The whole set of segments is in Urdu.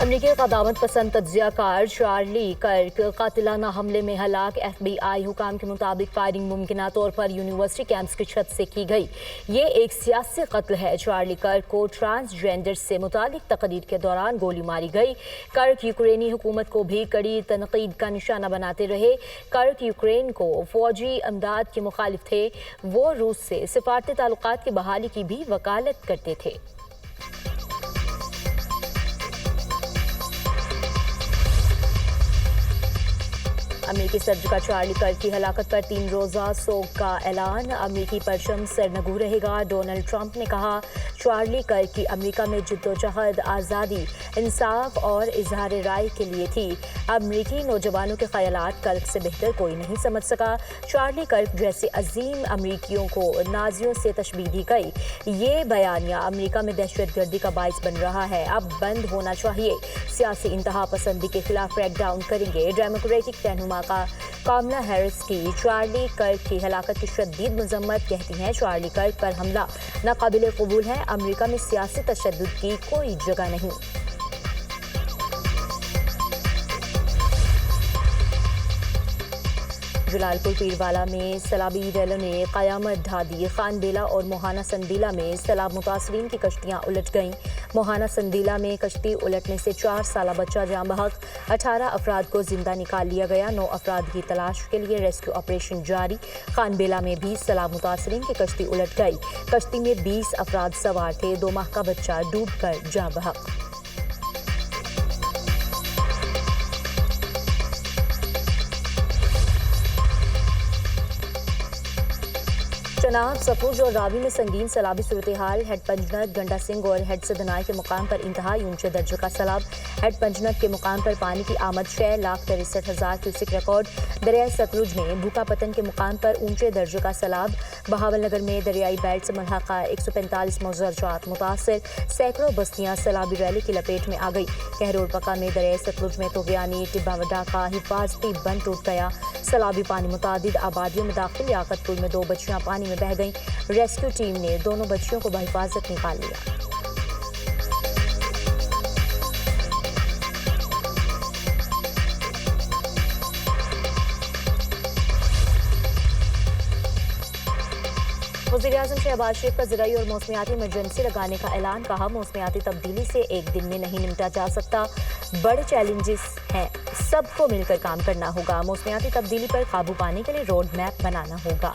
امریکی قدامت پسند تجزیہ کار چارلی کرک قاتلانہ حملے میں ہلاک FBI حکام کے مطابق فائرنگ ممکنہ طور پر یونیورسٹی کیمپس کی چھت سے کی گئی۔ یہ ایک سیاسی قتل ہے۔ چارلی کرک کو ٹرانسجینڈر سے متعلق تقریر کے دوران گولی ماری گئی۔ کرک یوکرینی حکومت کو بھی کڑی تنقید کا نشانہ بناتے رہے۔ کرک یوکرین کو فوجی امداد کے مخالف تھے۔ وہ روس سے سفارتی تعلقات کی بحالی کی بھی وکالت کرتے تھے۔ امریکی صدر کا چارلی کرک کی ہلاکت پر 3 روزہ سوگ کا اعلان۔ امریکی پرچم سرنگو رہے گا۔ ڈونلڈ ٹرمپ نے کہا چارلی کرک کی امریکہ میں جدوجہد آزادی، انصاف اور اظہار رائے کے لیے تھی۔ امریکی نوجوانوں کے خیالات کرک سے بہتر کوئی نہیں سمجھ سکا۔ چارلی کرک جیسے عظیم امریکیوں کو نازیوں سے تشبیہ دی گئی۔ یہ بیانیہ امریکہ میں دہشت گردی کا باعث بن رہا ہے۔ اب بند ہونا چاہیے۔ سیاسی انتہا پسندی کے خلاف کریک ڈاؤن کریں گے۔ ڈیموکریٹک رہنما کاملا ہیرس کی چارلی کرک کی ہلاکت کی شدید مذمت، کہتی ہیں چارلی کرک پر حملہ ناقابل قبول ہے۔ امریکہ میں سیاسی تشدد کی کوئی جگہ نہیں۔ جلال پور پیروالا میں سیلابی ریلوں نے قیامت ڈھا دی۔ خان بیلا اور موہانا سندیلا میں سیلاب متاثرین کی کشتیاں الٹ گئیں۔ موہانا سندیلا میں کشتی الٹنے سے 4 سالہ بچہ جاں بحق، 18 افراد کو زندہ نکال لیا گیا۔ 9 افراد کی تلاش کے لیے ریسکیو آپریشن جاری۔ خان بیلا میں بھی سیلاب متاثرین کی کشتی الٹ گئی۔ کشتی میں 20 افراد سوار تھے۔ 2 ماہ کا بچہ ڈوب کر جاں بحق۔ چناب، سپوج اور راوی میں سنگین سیلابی صورتحال۔ ہیڈ پنجنت، گنڈا سنگھ اور ہیڈ سدنائی کے مقام پر انتہائی اونچے درجے کا سیلاب۔ ہیڈ پنجنت کے مقام پر پانی کی آمد 6,63,000 کیوسک ریکارڈ۔ دریائے ستلج میں بھوکا پتن کے مقام پر اونچے درجے کا سیلاب۔ بہاول نگر میں دریائی بیلٹ سے ملحقہ 145 مؤذر جات متاثر۔ سینکڑوں بستیاں سیلابی ریلی کی لپیٹ میں آ گئی۔ کہرور پکا میں دریائے ستلج میں طغیانی ٹبا وڈا کا حفاظتی بند ٹوٹ گیا۔ سیلابی پانی متعدد آبادیوں میں داخل۔ لیاقت پور میں 2 بچیاں پانی میں بہہ گئیں۔ ریسکیو ٹیم نے دونوں بچیوں کو بحفاظت نکال لیا۔ وزیراعظم شہباز شریف کا زرعی اور موسمیاتی ایمرجنسی لگانے کا اعلان۔ کہا موسمیاتی تبدیلی سے ایک دن میں نہیں نمٹا جا سکتا، بڑے چیلنجز ہیں، سب کو مل کر کام کرنا ہوگا۔ موسمیاتی تبدیلی پر قابو پانے کے لیے روڈ میپ بنانا ہوگا۔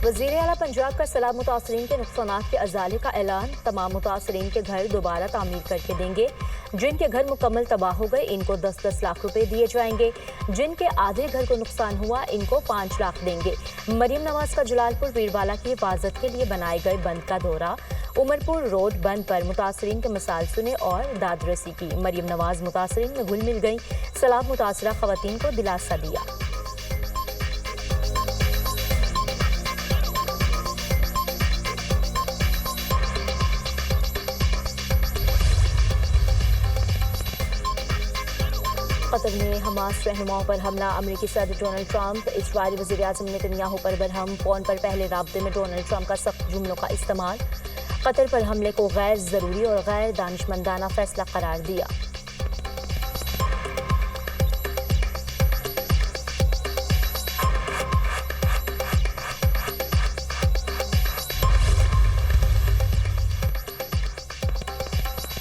وزیر اعلیٰ پنجاب کا سیلاب متاثرین کے نقصانات کے ازالے کا اعلان۔ تمام متاثرین کے گھر دوبارہ تعمیر کر کے دیں گے۔ جن کے گھر مکمل تباہ ہو گئے ان کو 10-10 لاکھ روپے دیے جائیں گے۔ جن کے آدھے گھر کو نقصان ہوا ان کو 5 لاکھ دیں گے۔ مریم نواز کا جلال پور پیروالا کی حفاظت کے لیے بنائے گئے بند کا دورہ۔ عمر پور روڈ بند پر متاثرین کے مسائل سنے اور داد رسی کی۔ مریم نواز متاثرین میں گھل مل گئیں۔ سیلاب متاثرہ خواتین کو دلاسا دیا۔ قطر میں حماس رہنماؤں پر حملہ۔ امریکی صدر ڈونلڈ ٹرمپ اسرائیلی وزیراعظم نیتنیاہو پر برہم۔ فون پر پہلے رابطے میں ڈونلڈ ٹرمپ کا سخت جملوں کا استعمال۔ قطر پر حملے کو غیر ضروری اور غیر دانشمندانہ فیصلہ قرار دیا۔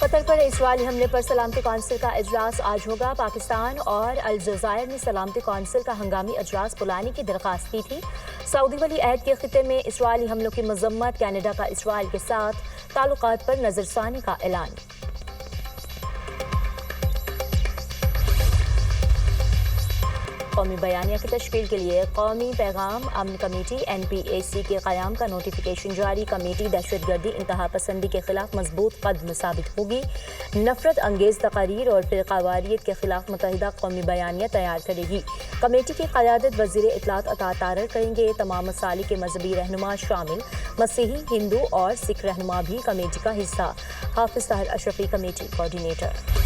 قطر پر اسرائیلی حملے پر سلامتی کونسل کا اجلاس آج ہوگا۔ پاکستان اور الجزائر نے سلامتی کونسل کا ہنگامی اجلاس بلانے کی درخواست کی تھی۔ سعودی ولی عہد کے خطے میں اسرائیلی حملوں کی مذمت۔ کینیڈا کا اسرائیل کے ساتھ تعلقات پر نظر ثانی کا اعلان۔ قومی بیانیہ کی تشکیل کے لیے قومی پیغام امن کمیٹی NPAC کے قیام کا نوٹیفیکیشن جاری۔ کمیٹی دہشت گردی، انتہا پسندی کے خلاف مضبوط قدم ثابت ہوگی۔ نفرت انگیز تقاریر اور فرقہ واریت کے خلاف متحدہ قومی بیانیہ تیار کرے گی۔ کمیٹی کی قیادت وزیر اطلاعات عطا تارڑ کریں گے۔ تمام مسالک کے مذہبی رہنما شامل، مسیحی، ہندو اور سکھ رہنما بھی کمیٹی کا حصہ۔ حافظ طاہر اشرفی کمیٹی کوآرڈینیٹر۔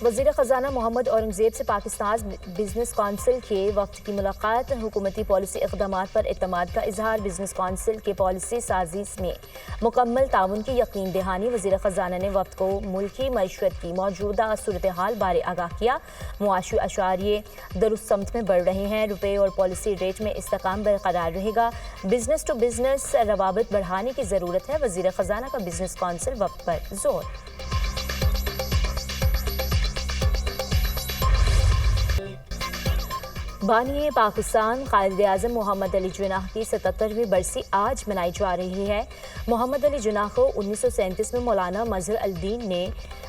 وزیر خزانہ محمد اورنگزیب سے پاکستان بزنس کونسل کے وفد کی ملاقات، حکومتی پالیسی اقدامات پر اعتماد کا اظہار، بزنس کونسل کے پالیسی سازی میں مکمل تعاون کی یقین دہانی۔ وزیر خزانہ نے وفد کو ملکی معیشت کی موجودہ صورتحال بارے آگاہ کیا، معاشی اشاریے درست سمت میں بڑھ رہے ہیں، روپے اور پالیسی ریٹ میں استحکام برقرار رہے گا، بزنس ٹو بزنس روابط بڑھانے کی ضرورت ہے، وزیر خزانہ کا بزنس کونسل وفد پر زور۔ بانی پاکستان قائد اعظم محمد علی جناح کی 77ویں برسی آج منائی جا رہی ہے۔ محمد علی جناح کو 1937 میں مولانا مظہر الدین نے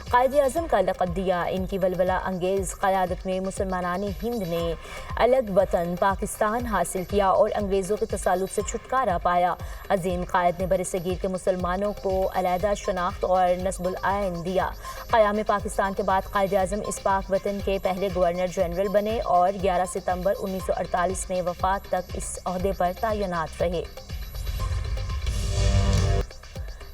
قائد اعظم کا لقب دیا۔ ان کی ولولہ انگیز قیادت میں مسلمانان ہند نے الگ وطن پاکستان حاصل کیا اور انگریزوں کے تسلط سے چھٹکارا پایا۔ عظیم قائد نے برصغیر کے مسلمانوں کو علیحدہ شناخت اور نصب العین دیا۔ قیام پاکستان کے بعد قائد اعظم اس پاک وطن کے پہلے گورنر جنرل بنے اور 11 ستمبر 1948 میں وفات تک اس عہدے پر تعینات رہے۔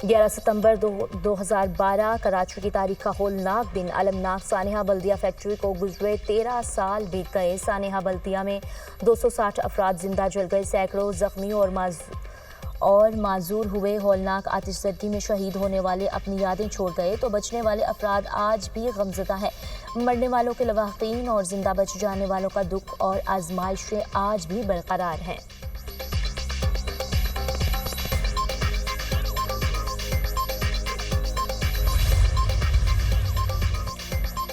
11 ستمبر 2012 کراچی کی تاریخ کا ہولناک دن، المناک سانحہ بلدیہ فیکٹری کو گزرے 13 سال بیت گئے۔ سانحہ بلدیہ میں 260 افراد زندہ جل گئے، سینکڑوں زخمی اور معذور ہوئے۔ ہولناک آتش زدگی میں شہید ہونے والے اپنی یادیں چھوڑ گئے تو بچنے والے افراد آج بھی غمزدہ ہیں۔ مرنے والوں کے لواحقین اور زندہ بچ جانے والوں کا دکھ اور آزمائشیں آج بھی برقرار ہیں۔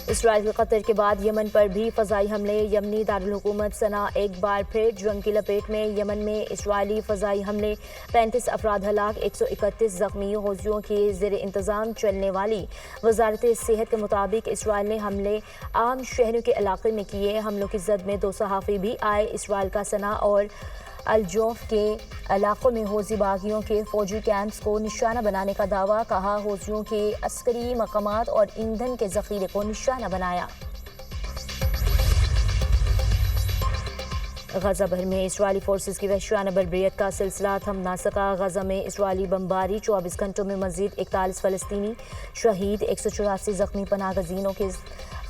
اسرائیل کے قطر کے بعد یمن پر بھی فضائی حملے، یمنی دارالحکومت صنعا ایک بار پھر جنگ کی لپیٹ میں۔ یمن میں اسرائیلی فضائی حملے، 35 افراد ہلاک، 131 زخمی۔ حوثیوں کی زیر انتظام چلنے والی وزارت صحت کے مطابق اسرائیل نے حملے عام شہروں کے علاقے میں کیے۔ حملوں کی زد میں 2 صحافی بھی آئے۔ اسرائیل کا صنعا اور الجوف کے علاقوں میں حوثی باغیوں کے فوجی کیمپس کو نشانہ بنانے کا دعویٰ، کہا حوثیوں کے عسکری مقامات اور ایندھن کے ذخیرے کو نشانہ بنایا۔ غزہ بھر میں اسرائیلی فورسز کی وحشیانہ بربریت کا سلسلہ تھم نہ سکا۔ غزہ میں اسرائیلی بمباری، 24 گھنٹوں میں مزید 41 فلسطینی شہید، 184 زخمی۔ پناہ گزینوں کے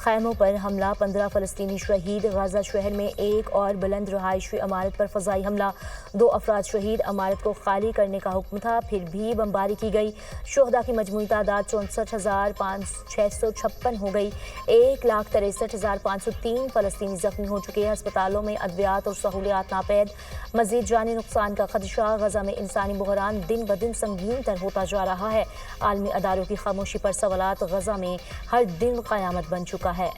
خیموں پر حملہ، 15 فلسطینی شہید۔ غزہ شہر میں ایک اور بلند رہائشی عمارت پر فضائی حملہ، 2 افراد شہید۔ عمارت کو خالی کرنے کا حکم تھا، پھر بھی بمباری کی گئی۔ شہداء کی مجموعی تعداد 64,656 ہو گئی۔ 1,63,503 فلسطینی زخمی ہو چکے۔ ہسپتالوں میں ادویات اور سہولیات ناپید، مزید جانی نقصان کا خدشہ۔ غزہ میں انسانی بحران دن بدن سنگین تر ہوتا جا رہا ہے۔ عالمی اداروں کی خاموشی پر سوالات، غزہ میں ہر دن قیامت بن چکا ہے۔